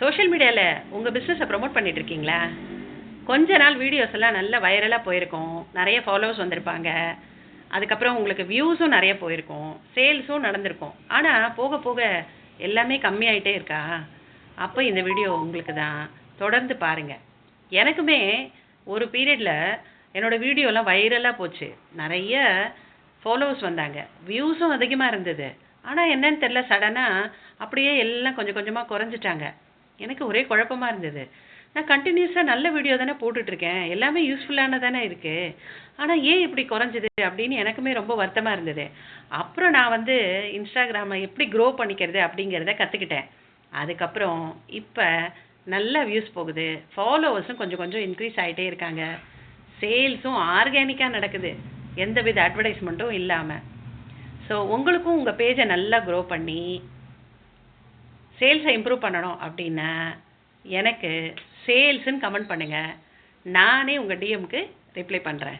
Social மீடியாவில் உங்கள் பிஸ்னஸை ப்ரொமோட் பண்ணிட்டு இருக்கீங்களா? கொஞ்ச நாள் வீடியோஸ் எல்லாம் நல்ல வைரலாக போயிருக்கும், நிறைய ஃபாலோவர்ஸ் வந்திருப்பாங்க, அதுக்கப்புறம் உங்களுக்கு வியூஸும் நிறைய போயிருக்கும், சேல்ஸும் நடந்திருக்கும். ஆனால் போக போக எல்லாமே கம்மியாயிட்டே இருக்கா? அப்போ இந்த வீடியோ உங்களுக்கு தான். தொடர்ந்து பாருங்கள். எனக்குமே ஒரு பீரியடில் என்னோடய வீடியோலாம் வைரலாக போச்சு, நிறைய ஃபாலோவர்ஸ் வந்தாங்க, வியூஸும் அதிகமாக இருந்தது. ஆனால் என்னன்னு தெரில, சடனாக அப்படியே எல்லாம் கொஞ்சம் கொஞ்சமாக குறைஞ்சிட்டாங்க. எனக்கு ஒரே குழப்பமா இருந்தது. நான் கண்டினியூஸாக நல்ல வீடியோ தானே போட்டுட்ருக்கேன், எல்லாமே யூஸ்ஃபுல்லான தானே இருக்குது, ஆனால் ஏன் இப்படி குறைஞ்சிது அப்படின்னு எனக்குமே ரொம்ப வருத்தமாக இருந்தது. அப்புறம் நான் இன்ஸ்டாகிராமை எப்படி க்ரோ பண்ணிக்கிறது அப்படிங்கிறத கற்றுக்கிட்டேன். அதுக்கப்புறம் இப்போ நல்ல வியூஸ் போகுது, ஃபாலோவர்ஸும் கொஞ்சம் கொஞ்சம் இன்க்ரீஸ் ஆகிட்டே இருக்காங்க, சேல்ஸும் ஆர்கானிக்காக நடக்குது, எந்தவித அட்வர்டைஸ்மெண்ட்டும் இல்லாமல். ஸோ உங்களுக்கும் உங்கள் பேஜை நல்லா க்ரோ பண்ணி சேல்ஸை இம்ப்ரூவ் பண்ணணும் அப்படின்னா எனக்கு சேல்ஸுன்னு கமெண்ட் பண்ணுங்கள், நானே உங்கள் டிஎம்க்கு ரிப்ளை பண்ணுறேன்.